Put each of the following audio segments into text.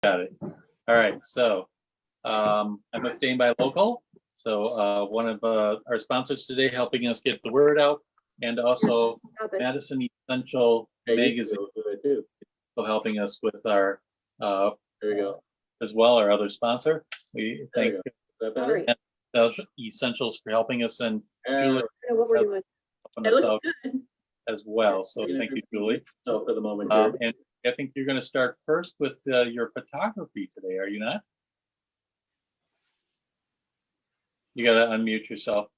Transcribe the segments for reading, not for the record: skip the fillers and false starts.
Got it. All right. So I'm with Staying by Local. So one of our sponsors today helping us get the word out, and also Madison Essential Magazine, so helping us with our there you go, as well, our other sponsor. We thank Essentials for helping us, and Julie helping us out as well. So thank you, Julie. So for the moment, and I think you're going to start first with your photography today, are you not? You got to unmute yourself.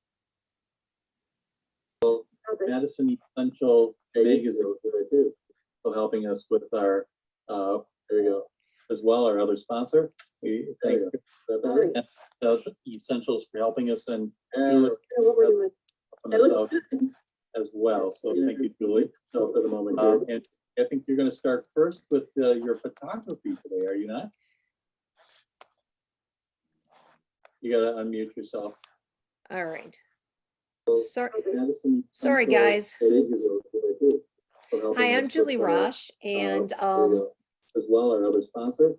Madison Essential Magazine, so helping us with our there you go, as well, our other sponsor. We thank Essentials for helping us, and Julie helping us out as well. So thank you, Julie. So for the moment, and I think you're going to start first with your photography today, are you not? You got to unmute yourself. All right. Sorry, guys. Hi, I'm Julie Raasch, and as well, our other sponsor.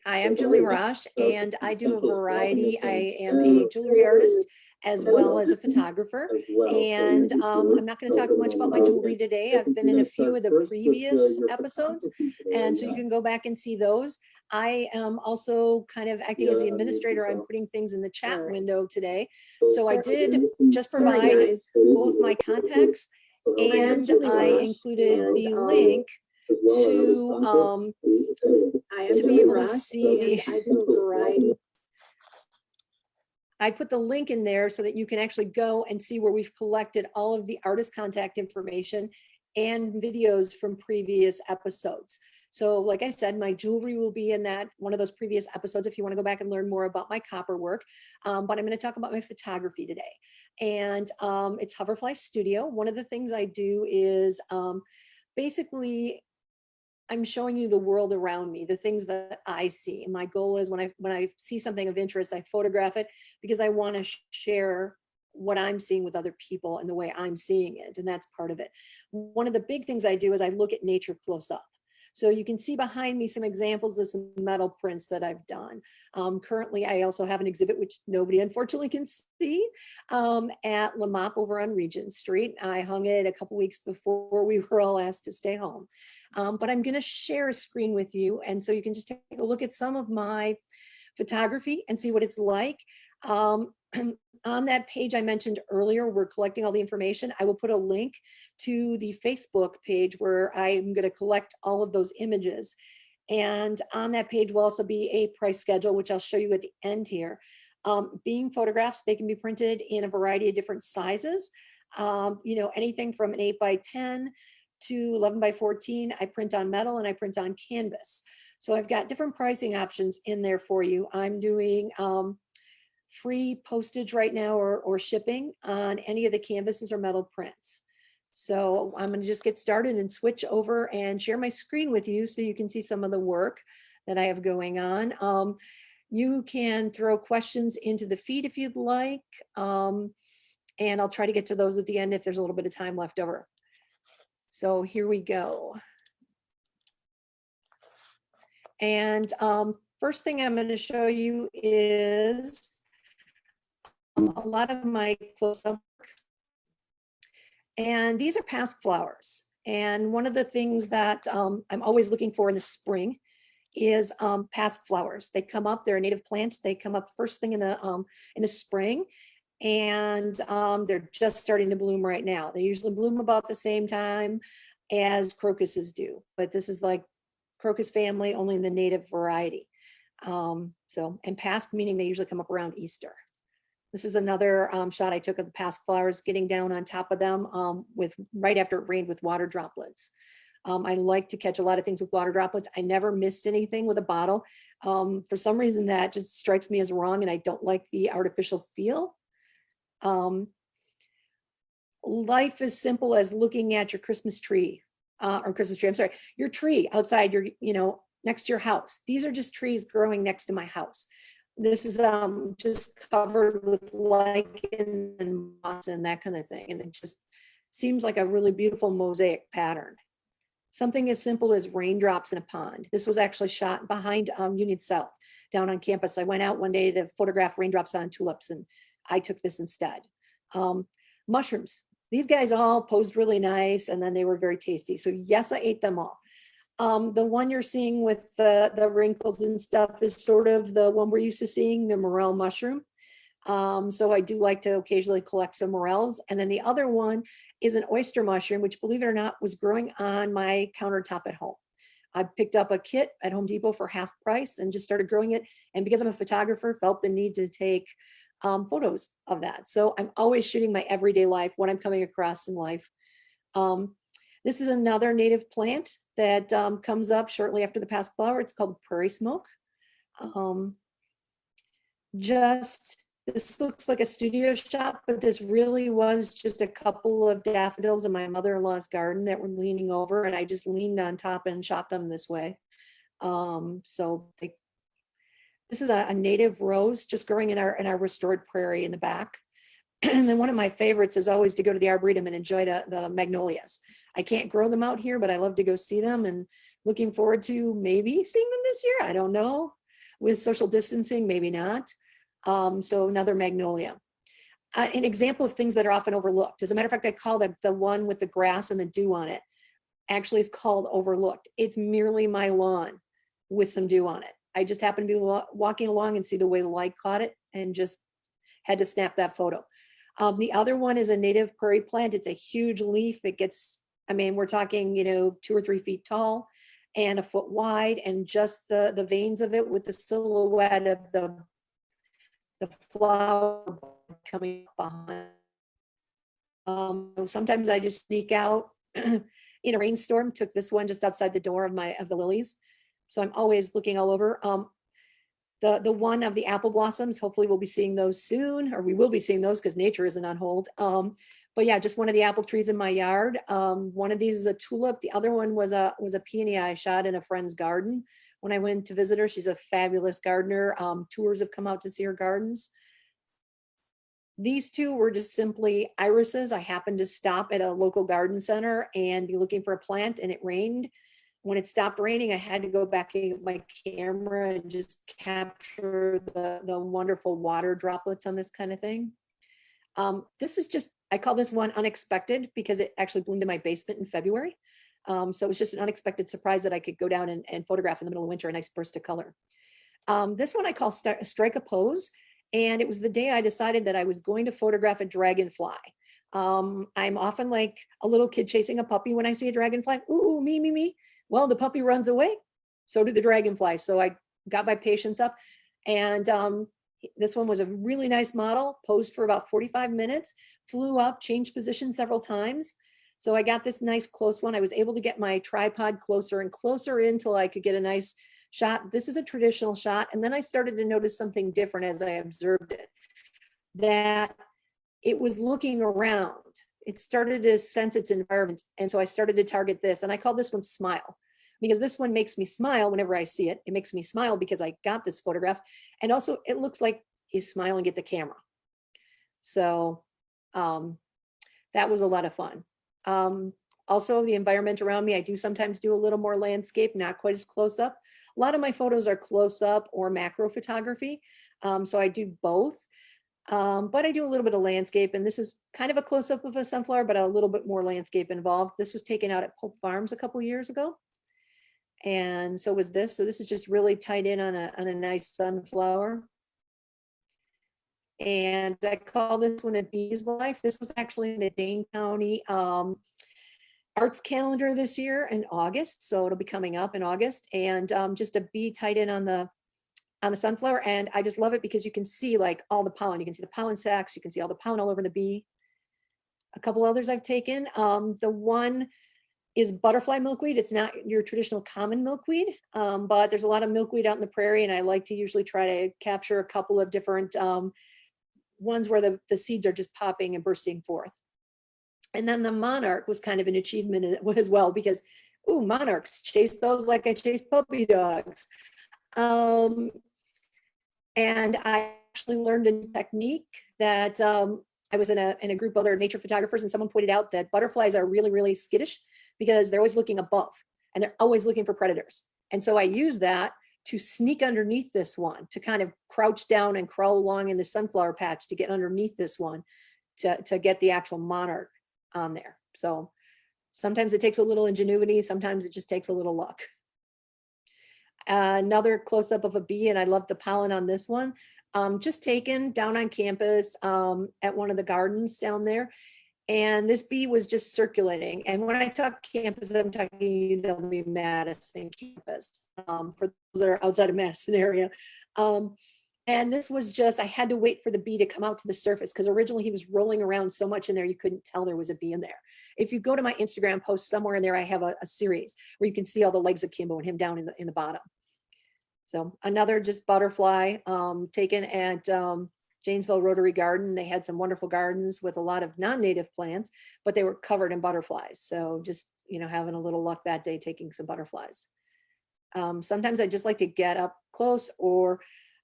hi, I'm Julie Raasch, and I do a variety. I am a jewelry artist as well as a photographer, and I'm not going to talk much about my jewelry today. I've been in a few of the previous episodes, and so you can go back and see those. I am also kind of acting as the administrator. I'm putting things in the chat window today. So I did just provide both my contacts, and I included the link to be able to see the I put the link in there so that you can actually go and see where we've collected all of the artist contact information and videos from previous episodes. So like I said, my jewelry will be in that one of those previous episodes if you want to go back and learn more about my copper work. But I'm going to talk about my photography today. And it's Hoverfly Studio. One of the things I do is basically I'm showing you the world around me, the things that I see. And my goal is when I see something of interest, I photograph it because I want to share what I'm seeing with other people and the way I'm seeing it. And that's part of it. One of the big things I do is I look at nature close up. So you can see behind me some examples of some metal prints that I've done. Currently, I also have an exhibit, which nobody unfortunately can see, at La Mop over on Regent Street. I hung it a couple weeks before we were all asked to stay home. But I'm going to share a screen with you. And so you can just take a look at some of my photography and see what it's like. On that page I mentioned earlier, we're collecting all the information. I will put a link to the Facebook page where I'm going to collect all of those images. And on that page will also be a price schedule, which I'll show you at the end here. Being photographs, they can be printed in a variety of different sizes. You know, anything from an 8x10 to 11x14. I print on metal and I print on canvas. So I've got different pricing options in there for you. I'm doing free postage right now or shipping on any of the canvases or metal prints. So I'm going to just get started and switch over and share my screen with you so you can see some of the work that I have going on. You can throw questions into the feed if you'd like, and I'll try to get to those at the end if there's a little bit of time left over. So here we go. And first thing I'm going to show you is a lot of my close-up work. And these are pasque flowers. And one of the things that I'm always looking for in the spring is pasque flowers. They come up, they're a native plant. They come up first thing in the spring. And they're just starting to bloom right now. They usually bloom about the same time as crocuses do. But this is like crocus family, only in the native variety. And pasque meaning they usually come up around Easter. This is another shot I took of the pasque flowers getting down on top of them right after it rained with water droplets. I like to catch a lot of things with water droplets. I never missed anything with a bottle. For some reason that just strikes me as wrong and I don't like the artificial feel. Life is simple as looking at your Christmas tree, your tree outside next to your house. These are just trees growing next to my house. This is just covered with lichen and moss and that kind of thing. And it just seems like a really beautiful mosaic pattern. something as simple as raindrops in a pond. This was actually shot behind Union South down on campus. I went out one day to photograph raindrops on tulips, and I took this instead. Mushrooms. These guys all posed really nice, and then they were very tasty. So yes, I ate them all. The one you're seeing with the wrinkles and stuff is sort of the one we're used to seeing, the morel mushroom. So I do like to occasionally collect some morels. And then the other one is an oyster mushroom, which, believe it or not, was growing on my countertop at home. I picked up a kit at Home Depot for half price and just started growing it. And because I'm a photographer, felt the need to take photos of that. So I'm always shooting my everyday life, what I'm coming across in life. This is another native plant that comes up shortly after the past flower. It's called prairie smoke. This looks like a studio shot, but this really was just a couple of daffodils in my mother-in-law's garden that were leaning over, and I just leaned on top and shot them this way. This is a native rose just growing in our restored prairie in the back. And then one of my favorites is always to go to the Arboretum and enjoy the magnolias. I can't grow them out here, but I love to go see them, and looking forward to maybe seeing them this year. I don't know. With social distancing, maybe not. So another magnolia. An example of things that are often overlooked. As a matter of fact, I call the one with the grass and the dew on it actually is called overlooked. It's merely my lawn with some dew on it. I just happened to be walking along and see the way the light caught it and just had to snap that photo. The other one is a native prairie plant. It's a huge leaf. It gets, I mean, we're talking, 2 or 3 feet tall and a foot wide, and just the veins of it with the silhouette of the flower coming behind. Sometimes I just sneak out in a rainstorm. Took this one just outside the door of the lilies. So I'm always looking all over. The one of the apple blossoms, hopefully we'll be seeing those soon, or we will be seeing those because nature isn't on hold. But yeah, just one of the apple trees in my yard. One of these is a tulip. The other one was a peony I shot in a friend's garden when I went to visit her. She's a fabulous gardener. Tours have come out to see her gardens. These two were just simply irises. I happened to stop at a local garden center and be looking for a plant, and it rained. When it stopped raining, I had to go back in my camera and just capture the wonderful water droplets on this kind of thing. This is just, I call this one unexpected because it actually bloomed in my basement in February. So it was just an unexpected surprise that I could go down and photograph in the middle of winter, a nice burst of color. This one I call Strike a Pose. And it was the day I decided that I was going to photograph a dragonfly. I'm often like a little kid chasing a puppy when I see a dragonfly. Ooh, me, me, me. Well, the puppy runs away. So did the dragonfly. So I got my patience up. And this one was a really nice model, posed for about 45 minutes, flew up, changed position several times. So I got this nice close one. I was able to get my tripod closer and closer in till I could get a nice shot. This is a traditional shot. And then I started to notice something different as I observed it, that it was looking around. It started to sense its environment. And so I started to target this, and I call this one Smile, because this one makes me smile whenever I see it. It makes me smile because I got this photograph. And also it looks like he's smiling at the camera. So that was a lot of fun. Also the environment around me, I do sometimes do a little more landscape, not quite as close up. A lot of my photos are close up or macro photography. So I do both. But I do a little bit of landscape, and this is kind of a close-up of a sunflower, but a little bit more landscape involved. This was taken out at Pope Farms a couple years ago. And so was this. So this is just really tied in on a nice sunflower. And I call this one a bee's life. This was actually in the Dane County arts calendar this year in August. So it'll be coming up in August, and just a bee tied in on the sunflower. And I just love it because you can see like all the pollen. You can see the pollen sacs. You can see all the pollen all over the bee. A couple others I've taken. The one is butterfly milkweed. It's not your traditional common milkweed, but there's a lot of milkweed out in the prairie, and I like to usually try to capture a couple of different ones where the seeds are just popping and bursting forth. And then the monarch was kind of an achievement as well, because, ooh, monarchs, chase those like I chase puppy dogs. And I actually learned a technique that I was in a group of other nature photographers, and someone pointed out that butterflies are really, really skittish. because they're always looking above and they're always looking for predators. And so I use that to sneak underneath this one, to kind of crouch down and crawl along in the sunflower patch to get underneath this one to get the actual monarch on there. So sometimes it takes a little ingenuity, sometimes it just takes a little luck. Another close-up of a bee, and I love the pollen on this one, just taken down on campus at one of the gardens down there. And this bee was just circulating. And when I talk campus, I'm talking Madison campus, for those that are outside of Madison area. And this was just, I had to wait for the bee to come out to the surface because originally he was rolling around so much in there, you couldn't tell there was a bee in there. If you go to my Instagram post somewhere in there, I have a series where you can see all the legs of Kimbo and him down in the bottom. So another just butterfly taken at Janesville Rotary Garden. They had some wonderful gardens with a lot of non-native plants, but they were covered in butterflies. So just, having a little luck that day, taking some butterflies. Sometimes I just like to get up close or,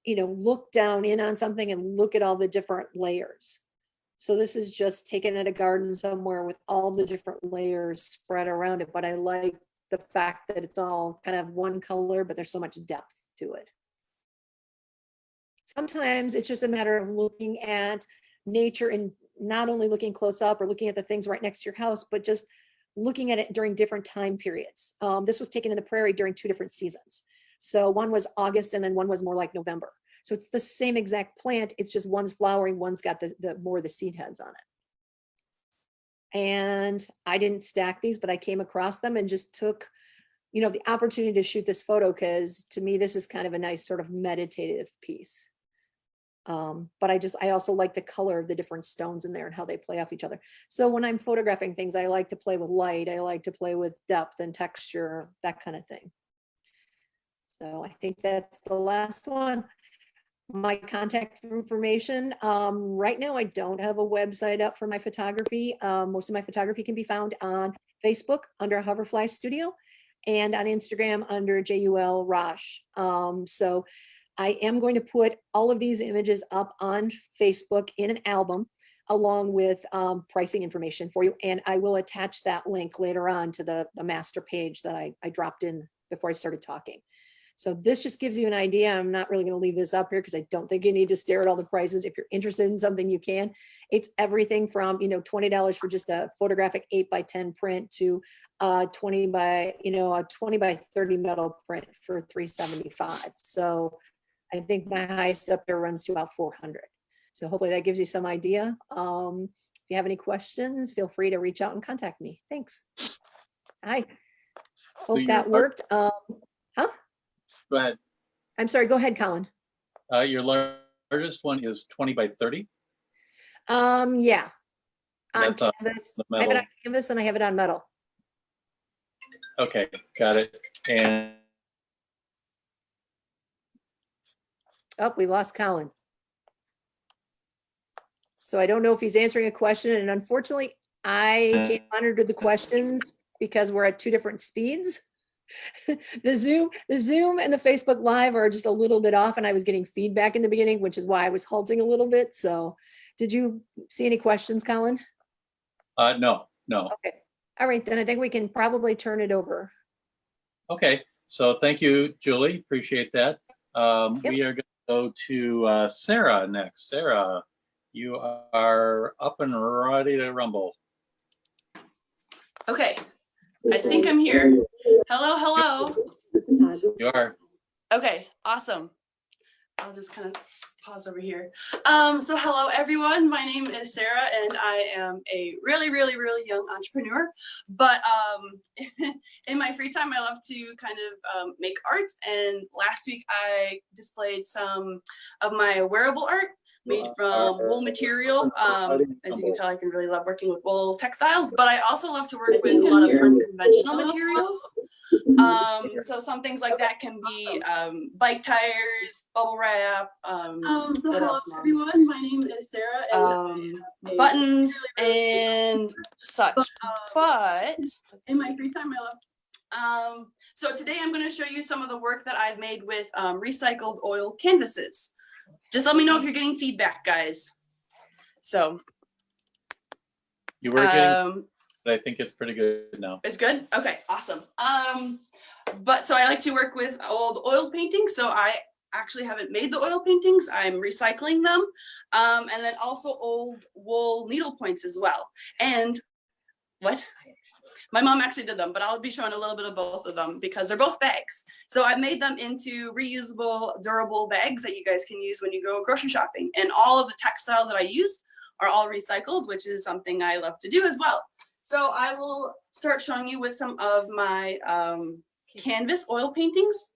look down in on something and look at all the different layers. So this is just taken at a garden somewhere with all the different layers spread around it. But I like the fact that it's all kind of one color, but there's so much depth to it. Sometimes it's just a matter of looking at nature and not only looking close up or looking at the things right next to your house, but just looking at it during different time periods. This was taken in the prairie during 2 different seasons. So one was August and then one was more like November. So it's the same exact plant. It's just one's flowering, one's got the more of the seed heads on it. And I didn't stack these, but I came across them and just took, the opportunity to shoot this photo because to me, this is kind of a nice sort of meditative piece. But I also like the color of the different stones in there and how they play off each other. So when I'm photographing things, I like to play with light. I like to play with depth and texture, that kind of thing. So I think that's the last one. My contact information. Right now, I don't have a website up for my photography. Most of my photography can be found on Facebook under Hoverfly Studio and on Instagram under JUL Raasch. So I am going to put all of these images up on Facebook in an album along with pricing information for you. And I will attach that link later on to the master page that I dropped in before I started talking. So this just gives you an idea. I'm not really going to leave this up here because I don't think you need to stare at all the prices. If you're interested in something, you can. It's everything from, $20 for just a photographic 8x10 print to 20 by 30 metal print for $375. So I think my highest up there runs to about 400. So hopefully that gives you some idea. If you have any questions, feel free to reach out and contact me. Thanks. Hi. Hope that worked. Go ahead. I'm sorry. Go ahead, Colin. Your largest one is 20 by 30. Yeah. On That's canvas. I have it on canvas and I have it on metal. Okay, got it. And oh, we lost Colin. So I don't know if he's answering a question, and unfortunately, I can't monitor the questions because we're at 2 different speeds. The Zoom and the Facebook Live are just a little bit off, and I was getting feedback in the beginning, which is why I was halting a little bit. So did you see any questions, Colin? No. Okay. All right, then I think we can probably turn it over. Okay, so thank you, Julie. Appreciate that. Yep. We are going to go to Sarah next. Sarah, you are up and ready to rumble. Okay, I think I'm here. Hello. You are. Okay, awesome. I'll just kind of pause over here. So hello everyone, my name is Sarah and I am a really young entrepreneur, but in my free time I love to kind of make art, and last week I displayed some of my wearable art made from wool material. As you can tell, I can really love working with wool textiles, but I also love to work with a lot of unconventional materials. So some things like that can be bike tires, bubble wrap, So hello everyone, my name is Sarah, and buttons and such. But in my free time I love. So today I'm going to show you some of the work that I've made with recycled oil canvases. Just let me know if you're getting feedback, guys. So You were getting but I think it's pretty good now. It's good? Okay, awesome. But so I like to work with old oil paintings. So I actually haven't made the oil paintings. I'm recycling them. And then also old wool needle points as well. And what? My mom actually did them, but I'll be showing a little bit of both of them because they're both bags. So I made them into reusable, durable bags that you guys can use when you go grocery shopping. And all of the textiles that I used are all recycled, which is something I love to do as well. So I will start showing you with some of my canvas oil paintings.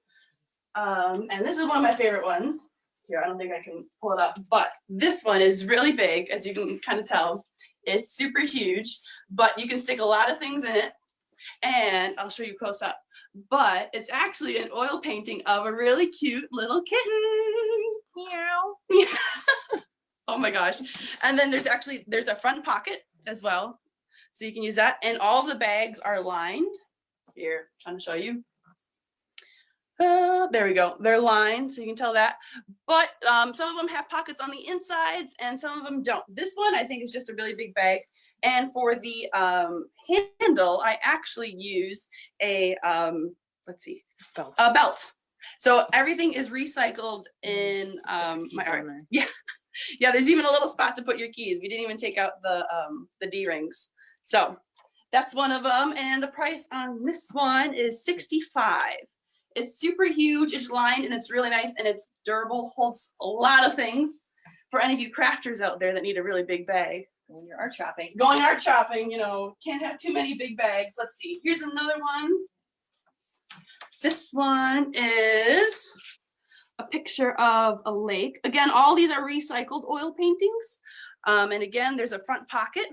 And this is one of my favorite ones. Here, I don't think I can pull it up, but this one is really big, as you can kind of tell. It's super huge, but you can stick a lot of things in it. And I'll show you close up. But it's actually an oil painting of a really cute little kitten. Meow. Oh my gosh. And then there's a front pocket as well. So you can use that. And all of the bags are lined. Here, trying to show you. There we go. They're lined, so you can tell that. But some of them have pockets on the insides and some of them don't. This one I think is just a really big bag. And for the handle, I actually use a, let's see, a belt. So everything is recycled in my art. Yeah. Yeah, there's even a little spot to put your keys. We didn't even take out the D-rings. So that's one of them. And the price on this one is $65. It's super huge, it's lined, and it's really nice, and it's durable, holds a lot of things. For any of you crafters out there that need a really big bag. When you're art shopping. Going art shopping, you know, can't have too many big bags. Let's see, here's another one. This one is a picture of a lake. Again, all these are recycled oil paintings. And again, there's a front pocket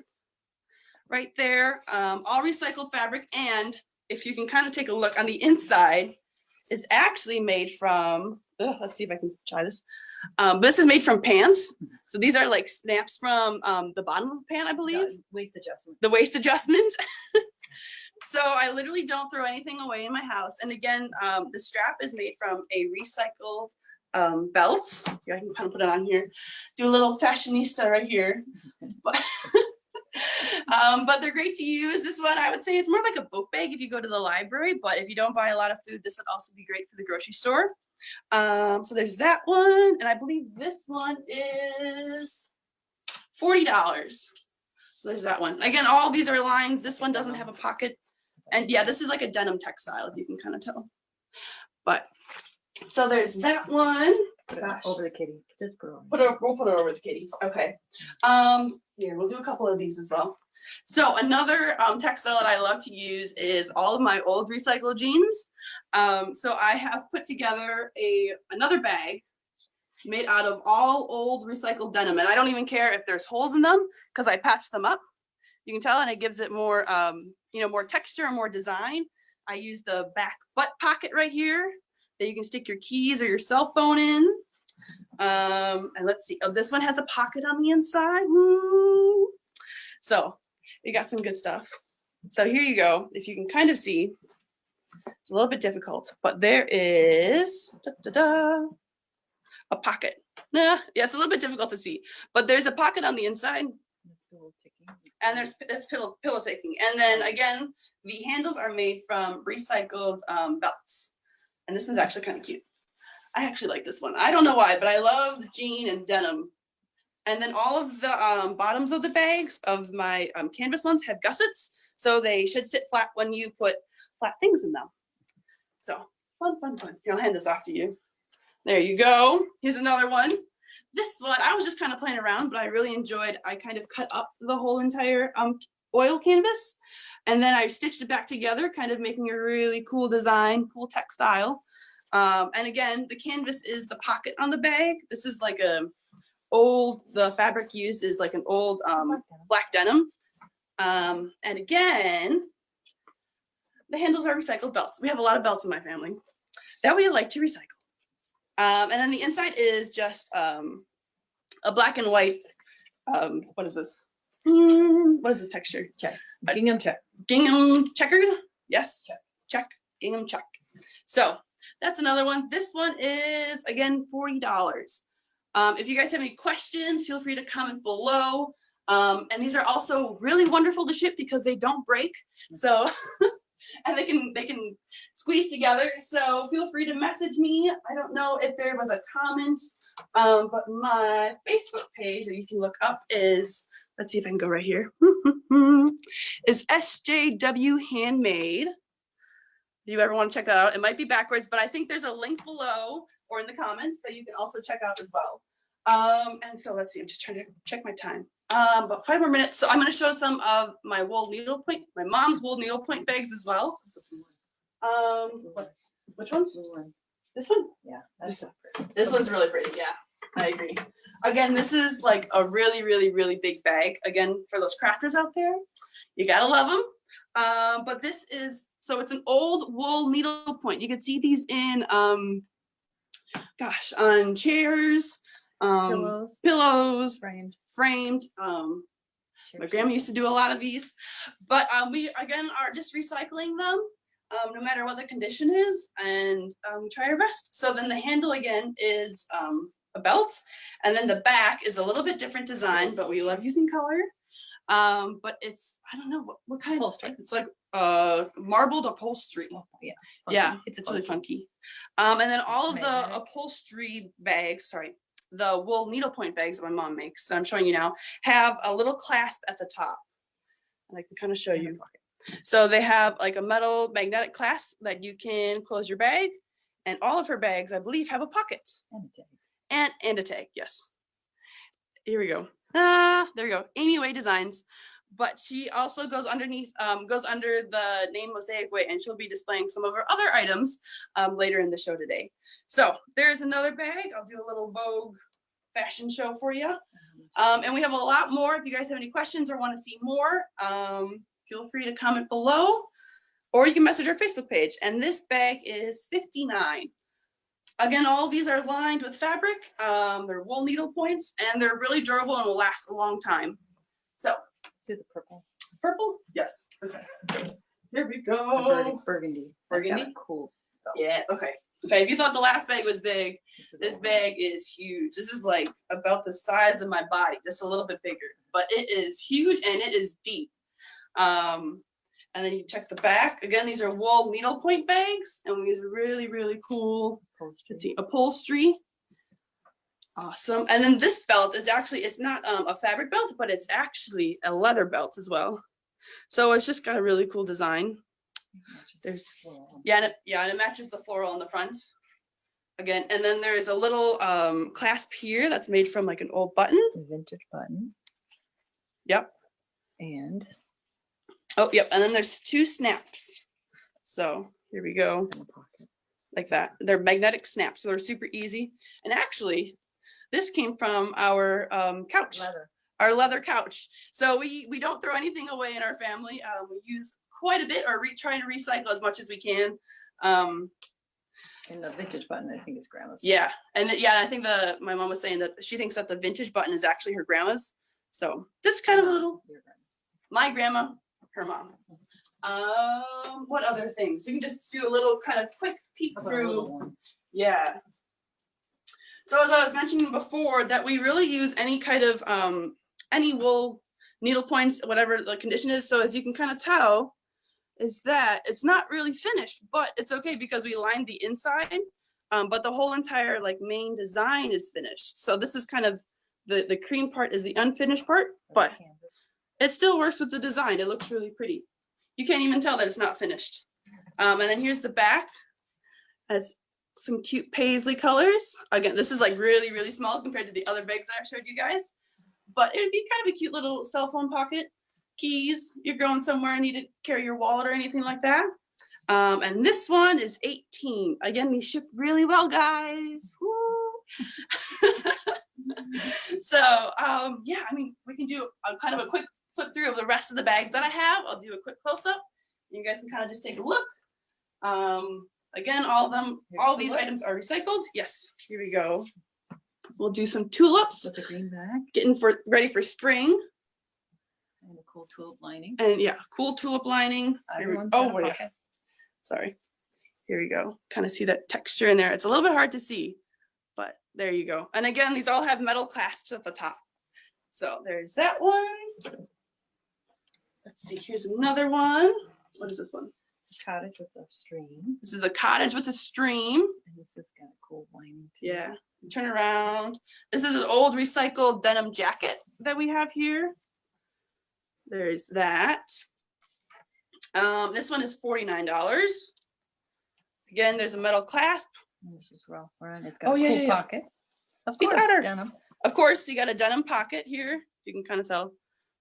right there, all recycled fabric. And if you can kind of take a look on the inside, is actually made from, let's see if I can try this. This is made from pants. So these are like snaps from the bottom of the pan, I believe. Waist adjustment. The waist adjustment. So I literally don't throw anything away in my house. And again, the strap is made from a recycled belt. Here, I can kind of put it on here. Do a little fashionista right here. But they're great to use. This one, I would say it's more like a book bag if you go to the library, but if you don't buy a lot of food, this would also be great for the grocery store. So there's that one, and I believe this one is $40. So there's that one. Again, all these are lines. This one doesn't have a pocket. And yeah, this is like a denim textile, if you can kind of tell. But, so there's that one. Gosh. Over the kitty. Just put it on. We'll put it over the kitty. Okay. Here, we'll do a couple of these as well. So another textile that I love to use is all of my old recycled jeans. So I have put together another bag made out of all old recycled denim. And I don't even care if there's holes in them because I patched them up. You can tell, and it gives it more, more texture and more design. I use the back butt pocket right here that you can stick your keys or your cell phone in. And let's see. Oh, this one has a pocket on the inside. Woo. So you got some good stuff. So here you go. If you can kind of see, it's a little bit difficult, but there is a pocket. Yeah, it's a little bit difficult to see, but there's a pocket on the inside. And it's pillow taking. And then again, the handles are made from recycled belts. And this is actually kind of cute. I actually like this one. I don't know why, but I love jean and denim. And then all of the bottoms of the bags of my canvas ones have gussets. So they should sit flat when you put flat things in them. So fun. Here, I'll hand this off to you. There you go. Here's another one. This one, I was just kind of playing around, but I really enjoyed. I kind of cut up the whole entire oil canvas. And then I stitched it back together, kind of making a really cool design, cool textile. And again, the canvas is the pocket on the bag. This is like the fabric used is like an old black denim. And again, the handles are recycled belts. We have a lot of belts in my family that we like to recycle. And then the inside is just a black and white, what is this? What is this texture? Check. Gingham check. Gingham checkered? Yes. Check. Gingham check. So that's another one. This one is, again, $40. If you guys have any questions, feel free to comment below. And these are also really wonderful to ship because they don't break. So, and they can squeeze together. So feel free to message me. I don't know if there was a comment, but my Facebook page that you can look up is, let's see if I can go right here, is SJW Handmade. If you ever want to check that out, it might be backwards, but I think there's a link below or in the comments that you can also check out as well. And so let's see, I'm just trying to check my time. About 5 more minutes. So I'm going to show some of my wool needlepoint, my mom's wool needlepoint bags as well. Which ones? This one? Yeah, This one's really pretty. Yeah, I agree. Again, this is like a really, really, really big bag. Again, for those crafters out there, you gotta love them. But this is, so it's an old wool needlepoint. You can see these in, gosh, on chairs, pillows, framed. My grandma used to do a lot of these, but we again are just recycling them, no matter what the condition is, and try our best. So then the handle again is a belt, and then the back is a little bit different design, but we love using color. But it's, I don't know what kind of, it's like marbled upholstery. Oh, yeah. Yeah, it's really funky. And then all of the upholstery bags, sorry, the wool needlepoint bags that my mom makes, that I'm showing you now, have a little clasp at the top. And I can kind of show you. So they have like a metal magnetic clasp that you can close your bag, and all of her bags, I believe, have a pocket. And a tag. And a tag, yes. Here we go. There we go. Amy Way Designs. But she also goes underneath, goes under the name Mosaic Way, and she'll be displaying some of her other items later in the show today. So there's another bag. I'll do a little Vogue fashion show for you. And we have a lot more. If you guys have any questions or want to see more, feel free to comment below, or you can message our Facebook page. And this bag is $59. Again, all of these are lined with fabric. They're wool needle points, and they're really durable and will last a long time. So, do the purple. Purple? Yes. Okay. Here we go. Burgundy. Burgundy? Cool. Yeah. Okay. Okay. If you thought the last bag was big, this bag is huge. This is like about the size of my body, just a little bit bigger, but it is huge and it is deep. And then you check the back. Again, these are wool needlepoint bags, and these are really, really cool. Let's see, upholstery. Awesome. And then this belt is actually, it's not a fabric belt, but it's actually a leather belt as well. So it's just got a really cool design. There's, and it matches the floral on the front. Again, and then there's a little clasp here that's made from like an old button. Vintage button. Yep. And oh, yep. And then there's 2 snaps. So here we go. Like that. They're magnetic snaps, so they're super easy. And actually, this came from our couch, our leather couch. So we don't throw anything away in our family. We use quite a bit, or trying to recycle as much as we can. And the vintage button, I think, is grandma's. Yeah, and I think my mom was saying that she thinks that the vintage button is actually her grandma's. So just kind of a little, my grandma, her mom. What other things? We can just do a little kind of quick peek through. Yeah. So as I was mentioning before, that we really use any kind of any wool needle points, whatever the condition is. So as you can kind of tell, is that it's not really finished, but it's okay because we lined the inside, but the whole entire like main design is finished. So this is kind of the cream part is the unfinished part, but it still works with the design. It looks really pretty. You can't even tell that it's not finished. And then here's the back. Has some cute paisley colors. Again, this is like really, really small compared to the other bags that I showed you guys, but it would be kind of a cute little cell phone pocket. Keys, you're going somewhere and need to carry your wallet or anything like that. And this one is 18. Again, these ship really well, guys. Woo. So yeah, I mean, we can do a kind of a quick flip through of the rest of the bags that I have. I'll do a quick close-up. You guys can kind of just take a look. Again, all these items are recycled. Yes, here we go. We'll do some tulips. With the green bag. Getting ready for spring. And a cool tulip lining. And yeah, cool tulip lining. Oh, wait. Sorry. Here we go. Kind of see that texture in there. It's a little bit hard to see, but there you go. And again, these all have metal clasps at the top. So there's that one. Let's see, here's another one. What is this one? Cottage with a stream. This is a cottage with a stream. And this has got a cool lining too. Yeah, turn around. This is an old recycled denim jacket that we have here. There's that. This one is $49. Again, there's a metal clasp. And this is Ralph Lauren. It's got Oh, a yeah, cool yeah, yeah. pocket. Of Speak course, louder. denim. Of course, you got a denim pocket here. You can kind of tell.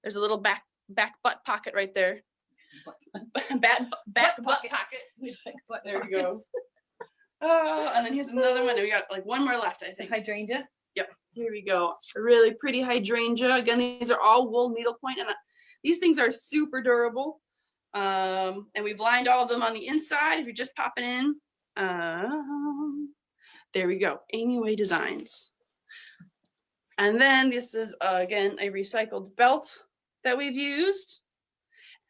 There's a little back butt pocket right there. back butt pocket. We like butt There you go. pockets. Oh, and then here's another one. We got like one more left, I think. Hydrangea. Here we go. A really pretty hydrangea. Again, these are all wool needlepoint, and these things are super durable. And we've lined all of them on the inside. If you're just popping in, there we go. Amy Way Designs. And then this is again a recycled belt that we've used,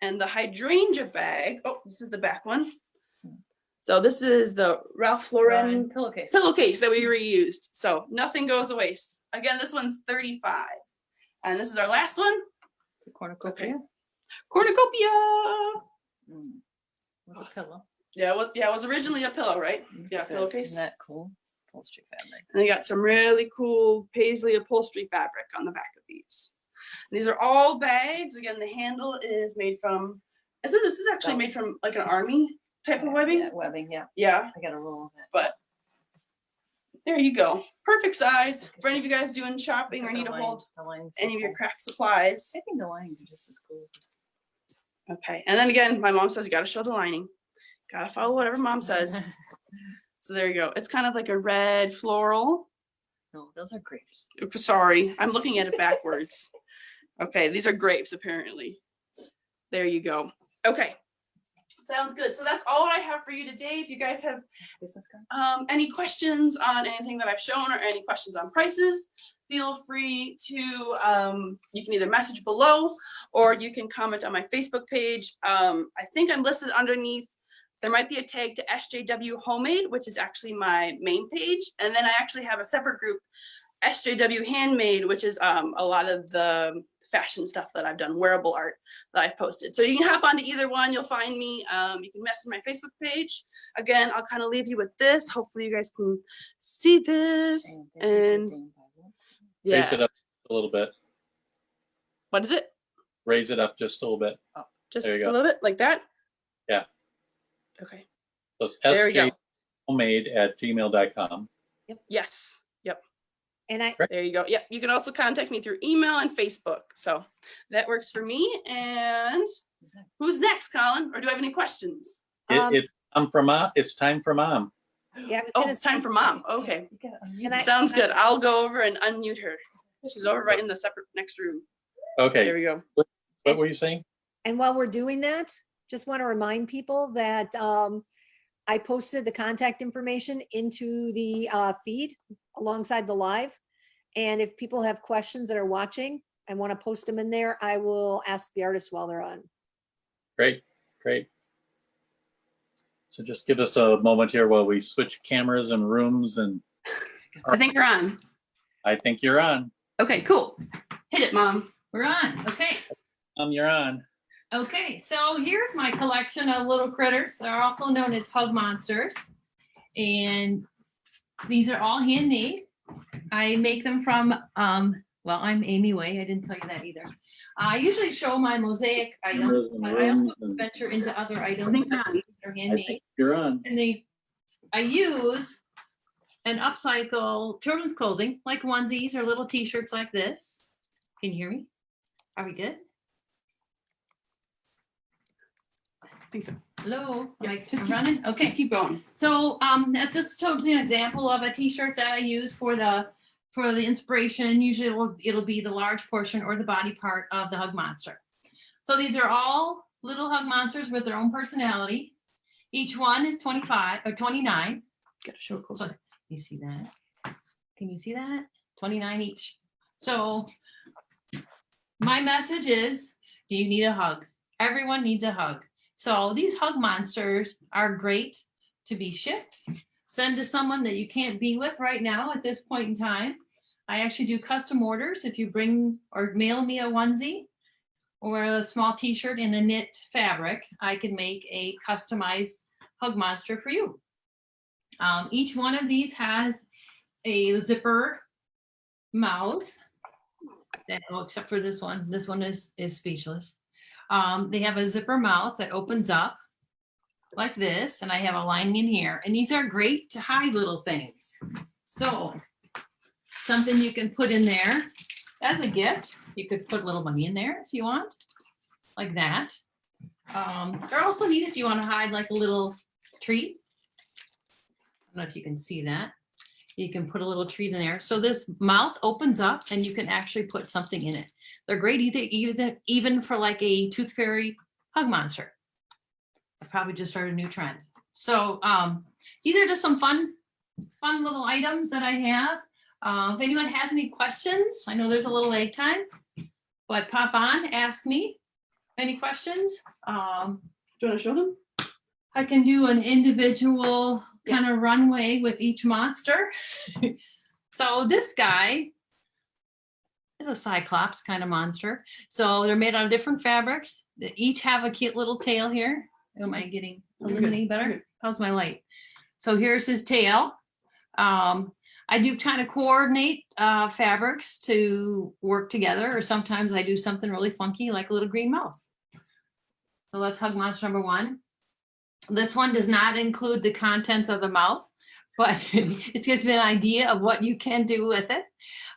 and the hydrangea bag. Oh, this is the back one. So this is the Ralph Lauren Pillowcase. pillowcase that we reused. So nothing goes to waste. Again, this one's $35. And this is our last one. The cornucopia. Cornucopia. With a Awesome. pillow. Yeah, it was originally a pillow, right? Look Yeah, at this. pillowcase. Isn't that cool? Upholstery fabric. And they got some really cool paisley upholstery fabric on the back of these. And these are all bags. Again, the handle is made from, this is actually made from like an army type of webbing. Yeah, webbing, yeah. Yeah, I got a roll of it. but there you go. Perfect size for any of you guys doing shopping or The need to line- hold the line's so any of your cool. craft supplies. I think the linings are just as cool. Okay, and then again, my mom says you gotta show the lining. Gotta follow whatever mom says. So there you go. It's kind of like a red floral. No, those are grapes. Sorry, I'm looking at it backwards. Okay, these are grapes apparently. There you go. Okay, sounds good. So that's all I have for you today. If you guys have Business card. any questions on anything that I've shown or any questions on prices, feel free to, you can either message below or you can comment on my Facebook page. I think I'm listed underneath. There might be a tag to SJW Homemade, which is actually my main page. And then I actually have a separate group, SJW Handmade, which is a lot of the fashion stuff that I've done, wearable art that I've posted. So you can hop onto either one, you'll find me. You can message my Facebook page. Again, I'll kind of leave you with this. Hopefully you guys can see this. And Raise it yeah, up a little bit. what is it? Raise it up just a little bit. Just There you a go. little bit like that? Yeah. Okay, So it's there we go. sjhomemade@gmail.com. Yes, yep. And There you go. Yep. You can also contact me through email and Facebook. So that works for me. And who's next, Colin? Or do I have any questions? It's time for mom. yeah, I was Oh, gonna it's time say- for mom. Okay. And I- Sounds good. I'll go over and unmute her. She's over right in the separate next room. There Okay, we go. what were you saying? And while we're doing that, just want to remind people that I posted the contact information into the feed alongside the live. And if people have questions that are watching and want to post them in there, I will ask the artists while they're on. Great, great. So just give us a moment here while we switch cameras and rooms, and I think you're on. I think you're on. Okay, cool. Hit it, Mom. We're on. Okay. You're on. Okay. So here's my collection of little critters. They're also known as hug monsters. And these are all handmade. I make them from, well, I'm Amy Way. I didn't tell you that either. I usually show my mosaic items, Cameras and but I also rooms and- venture into other items that are I handmade. think you're on. And I use and upcycle children's clothing, like onesies or little t-shirts like this. Can you hear me? Are we good? I think so. Hello, Yeah, am I just I'm keep- running? Okay. Just keep going. So that's just shows you an example of a t-shirt that I use for the inspiration. Usually it'll be the large portion or the body part of the hug monster. So these are all little hug monsters with their own personality. Each one is 25 or 29. Gotta show it closer. You see that? Can you see that? 29 each. So my message is, do you need a hug? Everyone needs a hug. So these hug monsters are great to be shipped. Send to someone that you can't be with right now at this point in time. I actually do custom orders. If you bring or mail me a onesie or a small t-shirt in a knit fabric, I can make a customized hug monster for you. Each one of these has a zipper mouth. Oh, except for this one. This one is speechless. They have a zipper mouth that opens up like this, and I have a lining in here. And these are great to hide little things. So something you can put in there as a gift. You could put a little money in there if you want, like that. They're also neat if you want to hide like a little treat. I don't know if you can see that. You can put a little treat in there. So this mouth opens up and you can actually put something in it. They're great even for like a Tooth Fairy hug monster. I probably just started a new trend. So these are just some fun little items that I have. If anyone has any questions, I know there's a little lag time, but pop on, ask me any questions. Do you want to show them? I can do an individual kind of runway with each monster. So this guy is a Cyclops kind of monster. So they're made out of different fabrics. They each have a cute little tail here. Am I getting illuminating better? How's my light? So here's his tail. I do kind of coordinate fabrics to work together, or sometimes I do something really funky like a little green mouth. So that's hug monster number one. This one does not include the contents of the mouth, but it gives me an idea of what you can do with it.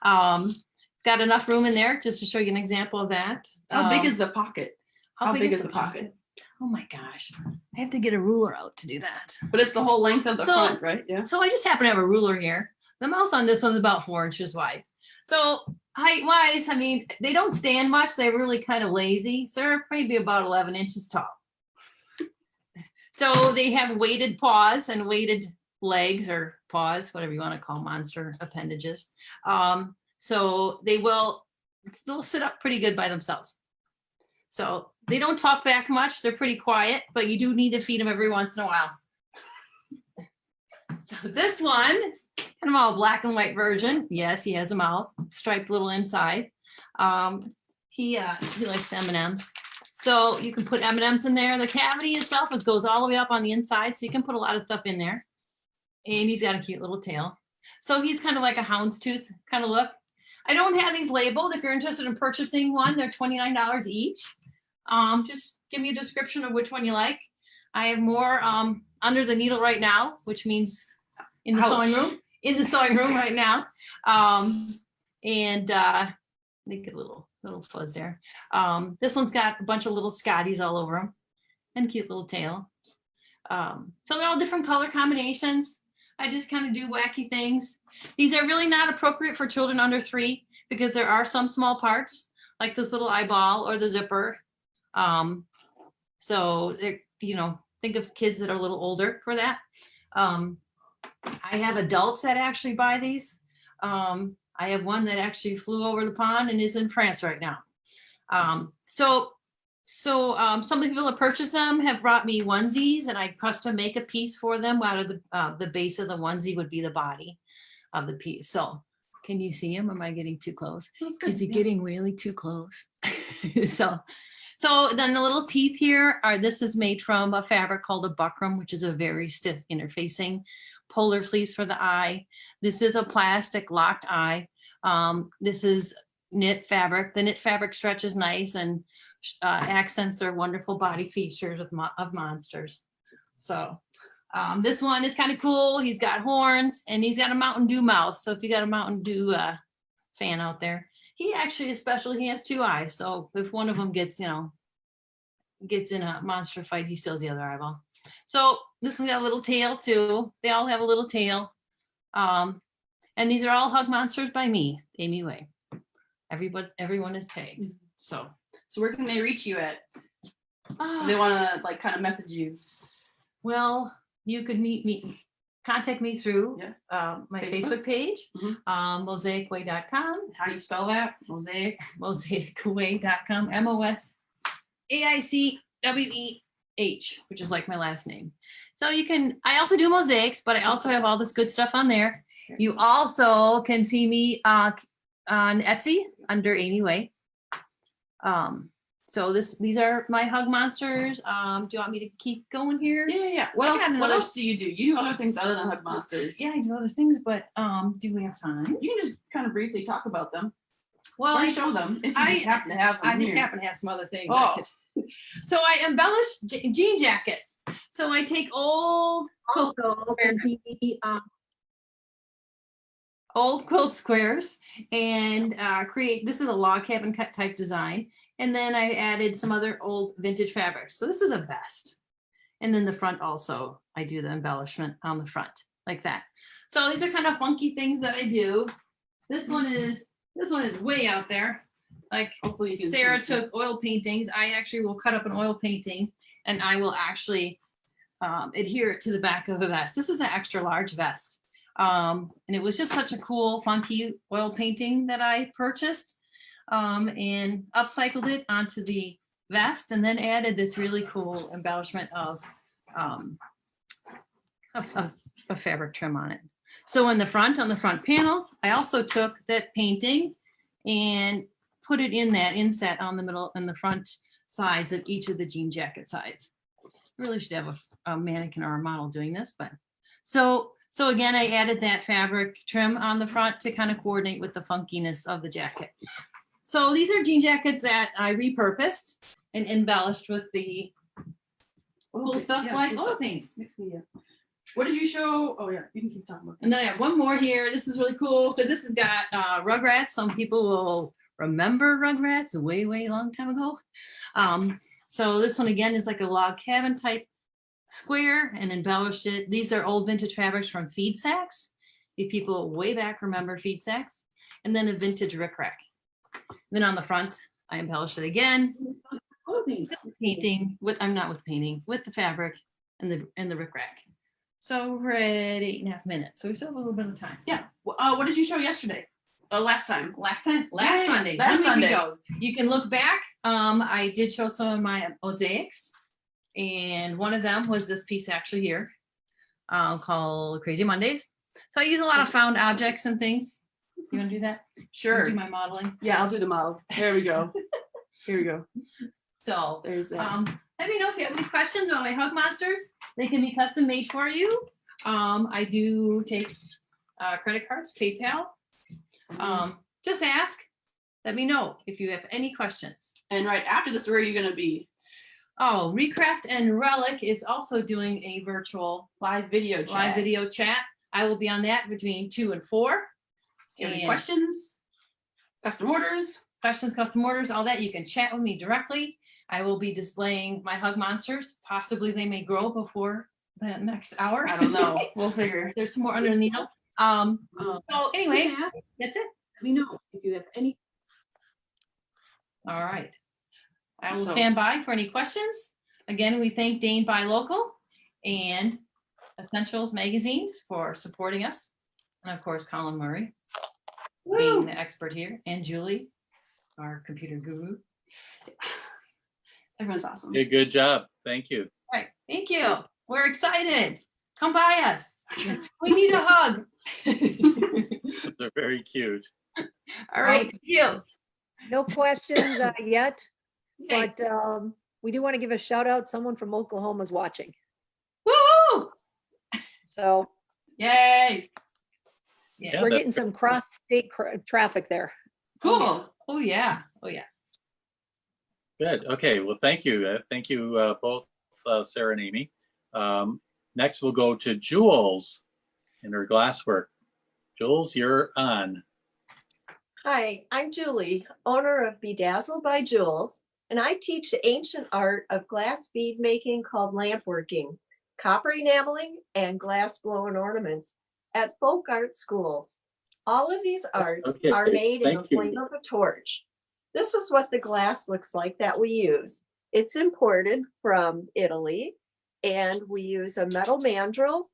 It's got enough room in there just to show you an example of that. How big is the pocket? How big is the pocket? Oh my gosh, I have to get a ruler out to do that. But it's the whole length of the front, right? Yeah. So I just happen to have a ruler here. The mouth on this one's about 4 inches wide. So height wise, I mean, they don't stand much. They're really kind of lazy. So they're maybe about 11 inches tall. So they have weighted paws and weighted legs or paws, whatever you want to call monster appendages. So they'll sit up pretty good by themselves. So they don't talk back much. They're pretty quiet, but you do need to feed them every once in a while. So this one, kind of all black and white version. Yes, he has a mouth, striped little inside. He likes M&Ms. So you can put M&Ms in there. The cavity itself goes all the way up on the inside, so you can put a lot of stuff in there. And he's got a cute little tail. So he's kind of like a houndstooth kind of look. I don't have these labeled. If you're interested in purchasing one, they're $29 each. Just give me a description of which one you like. I have more under the needle right now, which means in the sewing room. In the sewing room right now. They get a little fuzz there. This one's got a bunch of little Scotties all over them and a cute little tail. So they're all different color combinations. I just kind of do wacky things. These are really not appropriate for children under 3 because there are some small parts like this little eyeball or the zipper. So they're, think of kids that are a little older for that. I have adults that actually buy these. I have one that actually flew over the pond and is in France right now. So some people that purchase them have brought me onesies, and I custom make a piece for them. Out of the base of the onesie would be the body of the piece. So can you see him? Am I getting too close? Is he getting really too close? So then the little teeth here this is made from a fabric called a buckram, which is a very stiff interfacing polar fleece for the eye. This is a plastic locked eye. This is knit fabric. The knit fabric stretches nice and accents their wonderful body features of monsters. So this one is kind of cool. He's got horns and he's got a Mountain Dew mouth. So if you got a Mountain Dew fan out there, he actually he has 2 eyes. So if one of them gets in a monster fight, he steals the other eyeball. So this one's got a little tail too. They all have a little tail. And these are all hug monsters by me, Amy Way. Everyone is tagged. So where can they reach you at? They want to kind of message you. Well, you could contact me through my Facebook page, mosaicway.com. How do you spell that? Mosaic? Mosaicway.com, MOSAICWEH, which is like my last name. So I also do mosaics, but I also have all this good stuff on there. You also can see me on Etsy under Amy Way. So these are my hug monsters. Do you want me to keep going here? Yeah. I What got else? What another- else do you do? You do other things other than hug monsters. Yeah, I do other things, but do we have time? You can just kind of briefly talk about them Well, or show them if you just happen to have them I just here. happen to have some other things. Oh. So I embellish jean jackets. So I take old quilt squares and create, this is a log cabin cut type design. And then I added some other old vintage fabrics. So this is a vest. And then the front also, I do the embellishment on the front like that. So these are kind of funky things that I do. This one is way out there. Like Hopefully you can Sarah see this. took oil paintings. I actually will cut up an oil painting and I will actually adhere it to the back of a vest. This is an extra large vest. And it was just such a cool, funky oil painting that I purchased and upcycled it onto the vest and then added this really cool embellishment of a fabric trim on it. So on the front panels, I also took that painting and put it in that inset on the middle and the front sides of each of the jean jacket sides. Really should have a mannequin or a model doing this, but so again, I added that fabric trim on the front to kind of coordinate with the funkiness of the jacket. So these are jean jackets that I repurposed and embellished with the cool stuff like oil paints. What did you show? Oh yeah, you can keep talking about And then I have one more here. This is really cool because this has got Rugrats. Some people will remember Rugrats a way long time ago. So this one again is like a log cabin type square and embellished it. These are old vintage fabrics from feed sacks. If people way back remember feed sacks. And then a vintage rickrack. Then on the front, I embellished it again. Painting with with the fabric and the rickrack. So we're at 8.5 minutes. So we still have a little bit of time. Yeah. What did you show yesterday? Last time. Last Yay, Sunday. last 1 week Sunday. ago. You can look back. I did show some of my mosaics. And one of them was this piece actually here called Crazy Mondays. So I use a lot of found objects and things. You want to do that? Sure. Do my modeling. Yeah, I'll do the model. There we go. Here we go. So There's that. let me know if you have any questions about my hug monsters. They can be custom made for you. I do take credit cards, PayPal. Just ask. Let me know if you have any questions. And right after this, where are you going to be? Oh, Recraft and Relic is also doing a virtual Live video chat. chat. I will be on that between 2 and 4. Any And questions? Custom orders? questions, custom orders, all that, you can chat with me directly. I will be displaying my hug monsters. Possibly they may grow before the next hour. I don't know. We'll figure. There's some more under the needle. So anyway, that's it. Let me know if you have any. All right. I will So- stand by for any questions. Again, we thank Dane Buy Local and Essentials Magazines for supporting us. And of course, Colin Murray, being the expert here, and Julie, our computer guru. Everyone's awesome. Yeah, good job. Thank you. All right, thank you. We're excited. Come by us. We need a hug. They're very cute. All right, thank you. No questions yet, Okay. but we do want to give a shout out. Someone from Oklahoma is watching. Woo-hoo! So Yay. Yeah, we're that's getting some cross-state traffic there. Cool. Oh yeah. Oh yeah. good. Okay, well, thank you. Thank you both, Sarah and Amy. Next, we'll go to Jules and her glasswork. Jules, you're on. Hi, I'm Julie, owner of Bedazzled by Jules, and I teach the ancient art of glass bead making called lamp working, copper enameling, and glass blowing ornaments at folk art schools. All of these arts Okay, are made in the thank you. flame of a torch. This is what the glass looks like that we use. It's imported from Italy, and we use a metal mandrel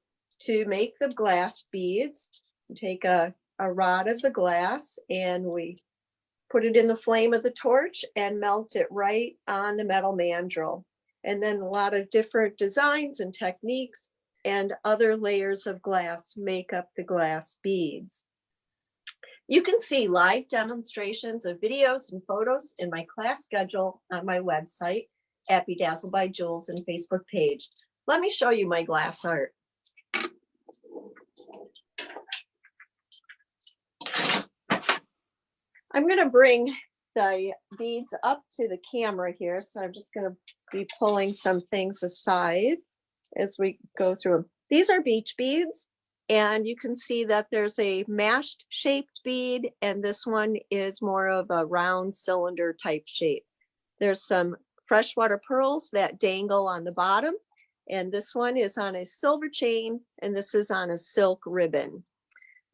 to make the glass beads. We take a rod of the glass and we put it in the flame of the torch and melt it right on the metal mandrel. And then a lot of different designs and techniques and other layers of glass make up the glass beads. You can see live demonstrations of videos and photos in my class schedule on my website at Bedazzled by Jules and Facebook page. Let me show you my glass art. I'm going to bring the beads up to the camera here, so I'm just going to be pulling some things aside as we go through them. These are beach beads, and you can see that there's a mashed shaped bead, and this one is more of a round cylinder type shape. There's some freshwater pearls that dangle on the bottom, and this one is on a silver chain, and this is on a silk ribbon.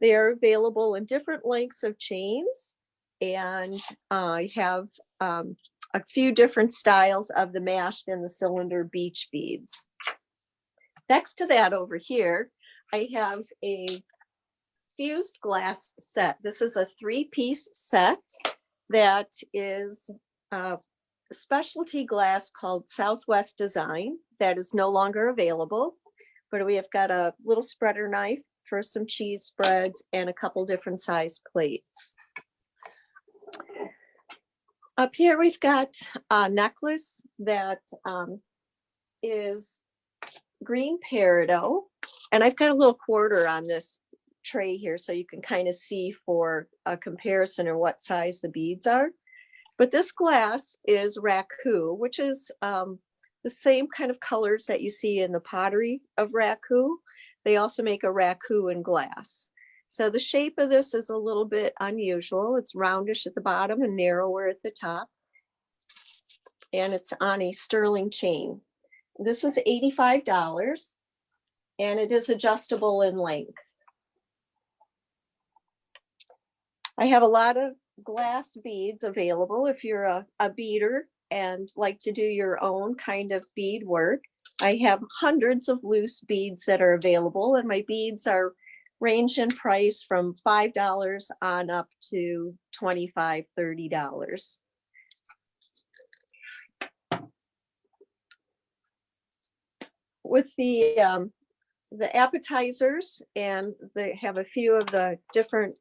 They are available in different lengths of chains, and I have a few different styles of the mashed and the cylinder beach beads. Next to that over here, I have a fused glass set. This is a 3-piece set that is a specialty glass called Southwest Design that is no longer available, but we have got a little spreader knife for some cheese spreads and a couple different size plates. Up here we've got a necklace that is green peridot, and I've got a little quarter on this tray here so you can kind of see for a comparison of what size the beads are. But this glass is Raasch, which is the same kind of colors that you see in the pottery of Raasch. They also make a Raasch in glass. So the shape of this is a little bit unusual. It's roundish at the bottom and narrower at the top. And it's on a sterling chain. This is $85, and it is adjustable in length. I have a lot of glass beads available if you're a beader and like to do your own kind of bead work. I have hundreds of loose beads that are available, and my beads are range in price from $5 on up to $25, $30. With the appetizers, and they have a few of the different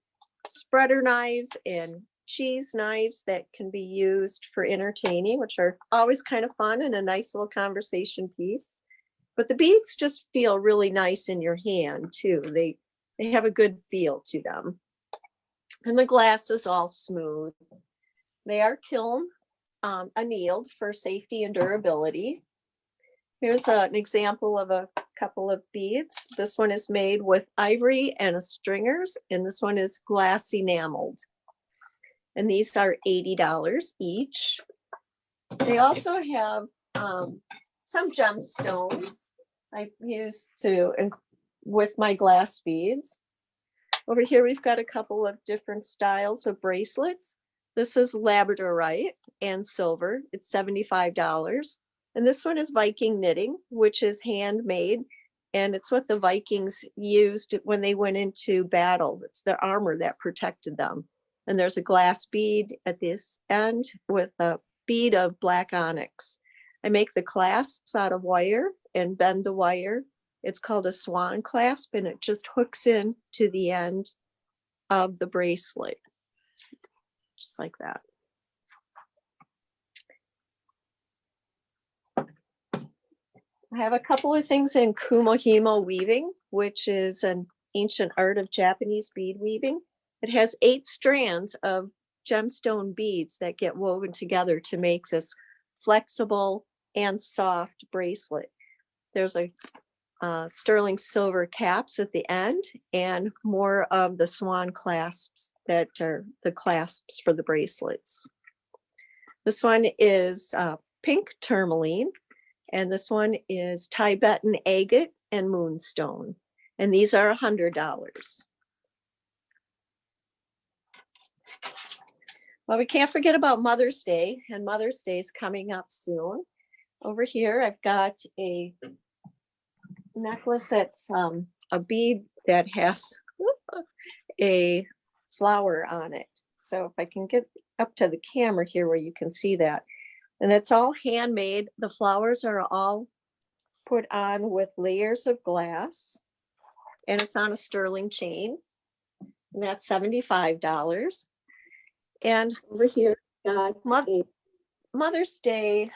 spreader knives and cheese knives that can be used for entertaining, which are always kind of fun and a nice little conversation piece. But the beads just feel really nice in your hand too. They have a good feel to them. And the glass is all smooth. They are kiln annealed for safety and durability. Here's an example of a couple of beads. This one is made with ivory and stringers, and this one is glass enameled. And these are $80 each. They also have some gemstones I use with my glass beads. Over here, we've got a couple of different styles of bracelets. This is labradorite and silver. It's $75. And this one is Viking knitting, which is handmade. And it's what the Vikings used when they went into battle. It's their armor that protected them. And there's a glass bead at this end with a bead of black onyx. I make the clasps out of wire and bend the wire. It's called a swan clasp, and it just hooks in to the end of the bracelet, just like that. I have a couple of things in kumohimo weaving, which is an ancient art of Japanese bead weaving. It has 8 strands of gemstone beads that get woven together to make this flexible and soft bracelet. There's a sterling silver caps at the end and more of the swan clasps that are the clasps for the bracelets. This one is pink tourmaline, and this one is Tibetan agate and moonstone. And these are $100. Well, we can't forget about Mother's Day, and Mother's Day is coming up soon. Over here, I've got a necklace that's a bead that has a flower on it. So if I can get up to the camera here where you can see that. And it's all handmade. The flowers are all put on with layers of glass, and it's on a sterling chain, and that's $75. And over here, Mother's Day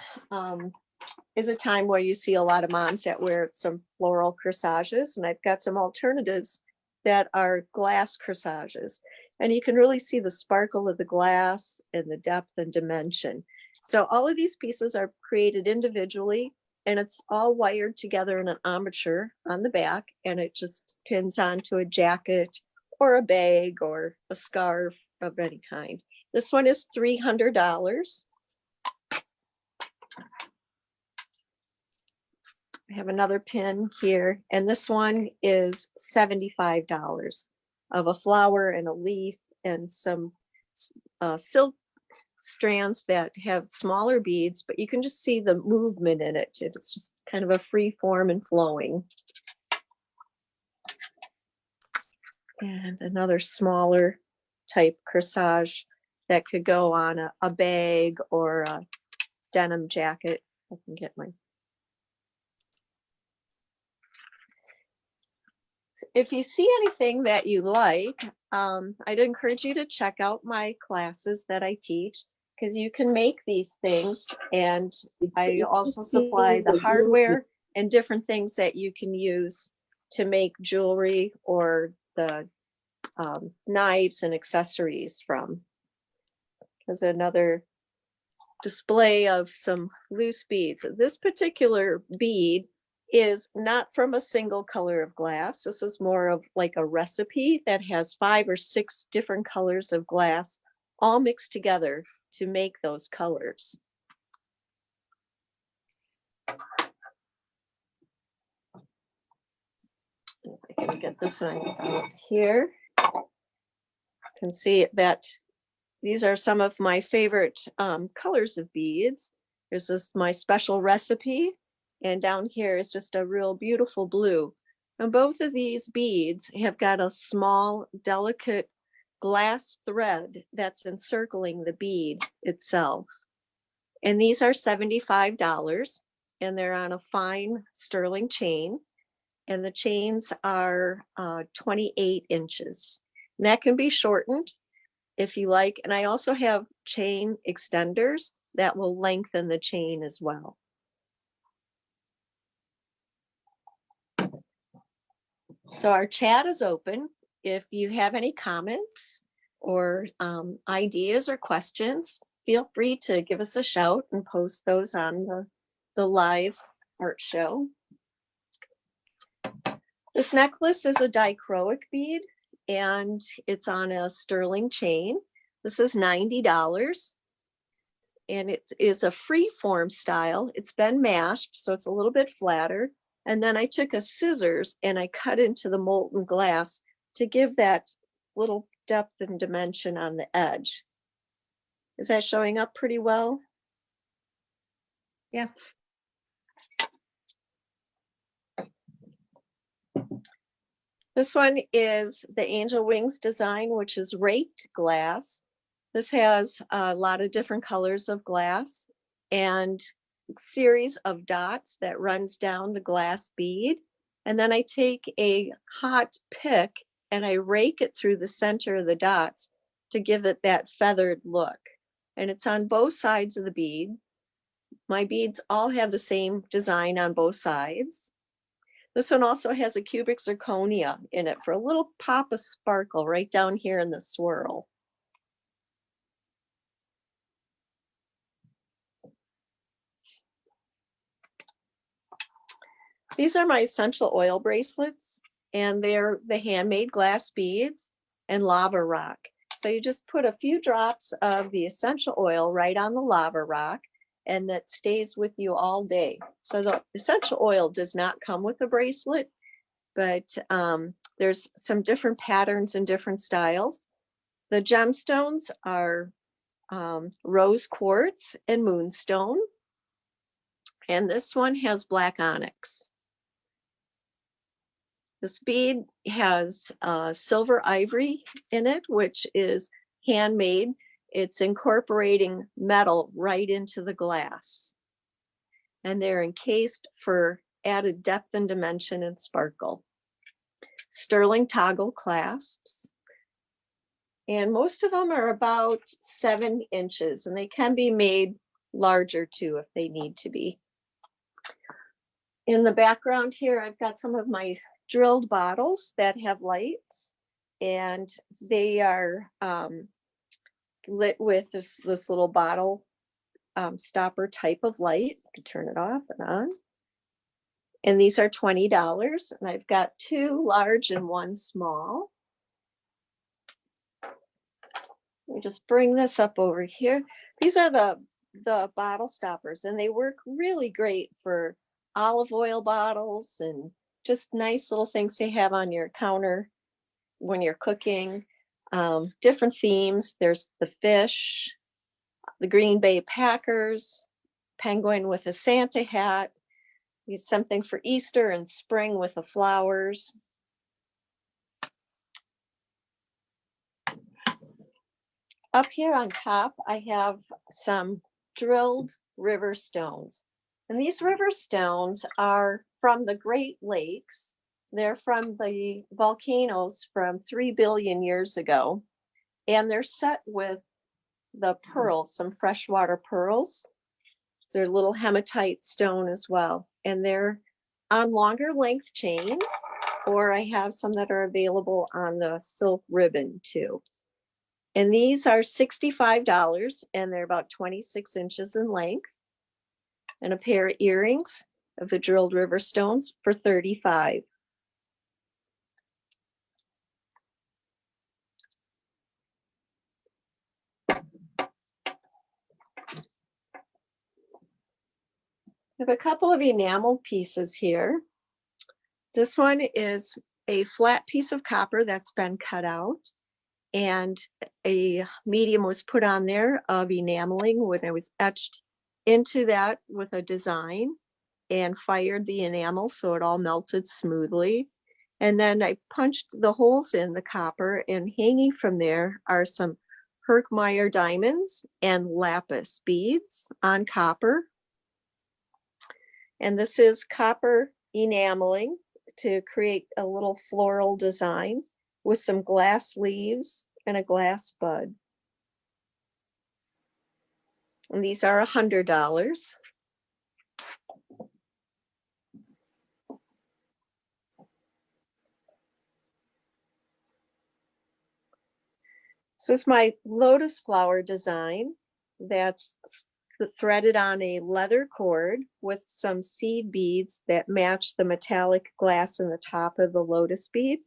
is a time where you see a lot of moms that wear some floral corsages, and I've got some alternatives that are glass corsages, and you can really see the sparkle of the glass and the depth and dimension. So all of these pieces are created individually, and it's all wired together in an armature on the back, and it just pins onto a jacket or a bag or a scarf of any kind. This one is $300. I have another pin here, and this one is $75 of a flower and a leaf and some silk strands that have smaller beads, but you can just see the movement in it. It's just kind of a free form and flowing. And another smaller type corsage that could go on a bag or a denim jacket. I can get my. If you see anything that you like, I'd encourage you to check out my classes that I teach, because you can make these things, and I also supply the hardware and different things that you can use to make jewelry or the knives and accessories from. There's another display of some loose beads. This particular bead is not from a single color of glass. This is more of like a recipe that has 5 or 6 different colors of glass all mixed together to make those colors. I can get this one out here. You can see that these are some of my favorite colors of beads. There's this my special recipe, and down here is just a real beautiful blue. And both of these beads have got a small, delicate glass thread that's encircling the bead itself. And these are $75, and they're on a fine sterling chain. And the chains are 28 inches. And that can be shortened if you like. And I also have chain extenders that will lengthen the chain as well. So our chat is open. If you have any comments or ideas or questions, feel free to give us a shout and post those on the live art show. This necklace is a dichroic bead, and it's on a sterling chain. This is $90, and it is a free form style. It's been mashed, so it's a little bit flatter. And then I took a scissors and I cut into the molten glass to give that little depth and dimension on the edge. Is that showing up pretty well? Yeah. This one is the angel wings design, which is raked glass. This has a lot of different colors of glass and series of dots that runs down the glass bead. And then I take a hot pick and I rake it through the center of the dots to give it that feathered look. And it's on both sides of the bead. My beads all have the same design on both sides. This one also has a cubic zirconia in it for a little pop of sparkle right down here in the swirl. These are my essential oil bracelets, and they're the handmade glass beads and lava rock. So you just put a few drops of the essential oil right on the lava rock, and that stays with you all day. So the essential oil does not come with a bracelet, but there's some different patterns and different styles. The gemstones are rose quartz and moonstone, and this one has black onyx. This bead has silver ivory in it, which is handmade. It's incorporating metal right into the glass. And they're encased for added depth and dimension and sparkle. Sterling toggle clasps. And most of them are about 7 inches, and they can be made larger too if they need to be. In the background here, I've got some of my drilled bottles that have lights, and they are lit with this little bottle stopper type of light. You can turn it off and on. And these are $20, and I've got 2 large and 1 small. Let me just bring this up over here. These are the bottle stoppers, and they work really great for olive oil bottles and just nice little things to have on your counter when you're cooking. Different themes. There's the fish, the Green Bay Packers, penguin with a Santa hat. Use something for Easter and spring with the flowers. Up here on top, I have some drilled river stones. And these river stones are from the Great Lakes. They're from the volcanoes from 3 billion years ago. And they're set with the pearls, some freshwater pearls. They're little hematite stone as well. And they're on longer length chain, or I have some that are available on the silk ribbon too. And these are $65, and they're about 26 inches in length. And a pair of earrings of the drilled river stones for $35. I have a couple of enamel pieces here. This one is a flat piece of copper that's been cut out, and a medium was put on there of enameling when it was etched into that with a design and fired the enamel so it all melted smoothly. And then I punched the holes in the copper, and hanging from there are some Herkmeyer diamonds and lapis beads on copper. And this is copper enameling to create a little floral design with some glass leaves and a glass bud. And these are $100. This is my lotus flower design that's threaded on a leather cord with some seed beads that match the metallic glass in the top of the lotus bead.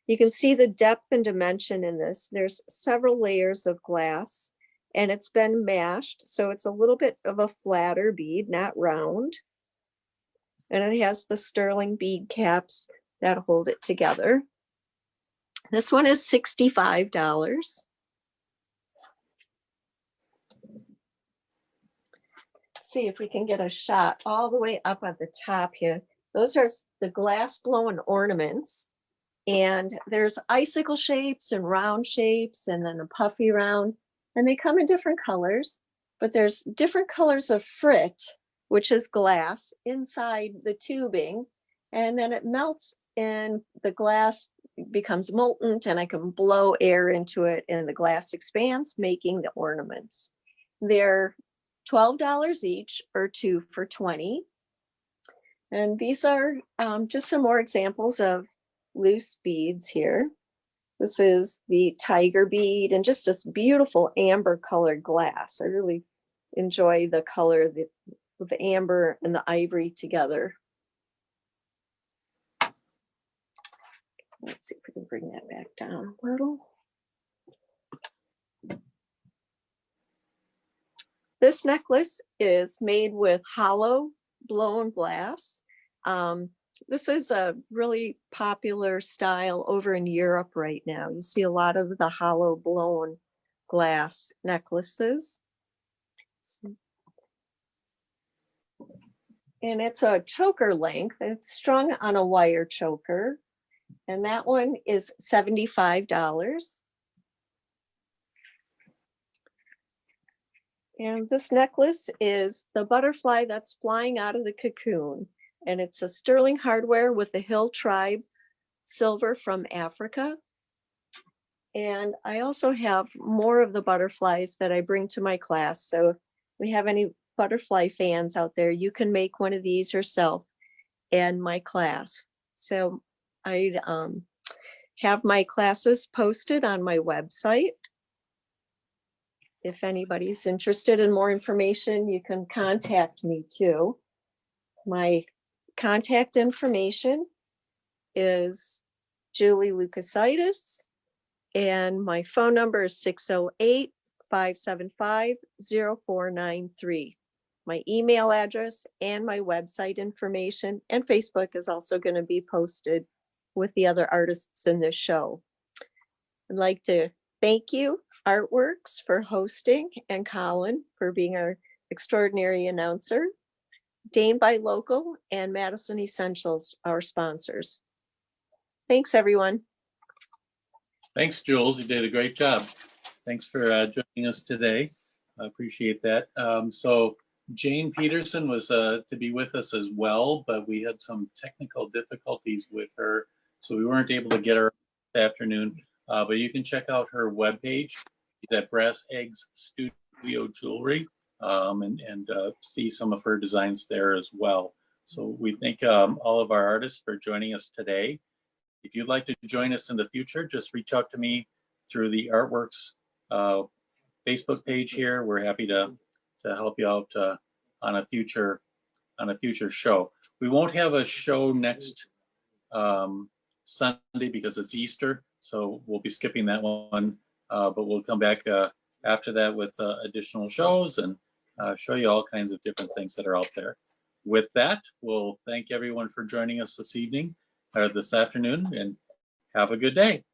You can see the depth and dimension in this. There's several layers of glass, and it's been mashed, so it's a little bit of a flatter bead, not round. And it has the sterling bead caps that hold it together. This one is $65. See if we can get a shot all the way up at the top here. Those are the glass blown ornaments, and there's icicle shapes and round shapes and then a puffy round, and they come in different colors, but there's different colors of frit, which is glass, inside the tubing, and then it melts and the glass becomes molten, and I can blow air into it and the glass expands, making the ornaments. They're $12 each, or 2 for $20. And these are just some more examples of loose beads here. This is the tiger bead, and just this beautiful amber colored glass. I really enjoy the color with the amber and the ivory together. Let's see if we can bring that back down a little. This necklace is made with hollow blown glass. This is a really popular style over in Europe right now. You see a lot of the hollow blown glass necklaces. And it's a choker length. It's strung on a wire choker. And that one is $75. And this necklace is the butterfly that's flying out of the cocoon. and it's a sterling hardware with the Hill Tribe silver from Africa. And I also have more of the butterflies that I bring to my class. So if we have any butterfly fans out there, you can make one of these yourself in my class. So I have my classes posted on my website. If anybody's interested in more information, you can contact me too. My contact information is Julie Lucasitis, and my phone number is 608-575-0493. My email address and my website information and Facebook is also going to be posted with the other artists in this show. I'd like to thank you, ArtWorks, for hosting, and Colin for being our extraordinary announcer, Dane by Local, and Madison Essentials, our sponsors. Thanks, everyone. Thanks, Jules. You did a great job. Thanks for joining us today. I appreciate that. So Jane Petersen was to be with us as well, but we had some technical difficulties with her, so we weren't able to get her this afternoon. But you can check out her webpage. She's at Brass Eggs Studio Jewelry, and see some of her designs there as well. So we thank all of our artists for joining us today. If you'd like to join us in the future, just reach out to me through the ArtWorks Facebook page here. We're happy to help you out on a future show. We won't have a show next Sunday because it's Easter, so we'll be skipping that one. But we'll come back after that with additional shows and show you all kinds of different things that are out there. With that, we'll thank everyone for joining us this evening or this afternoon, and have a good day.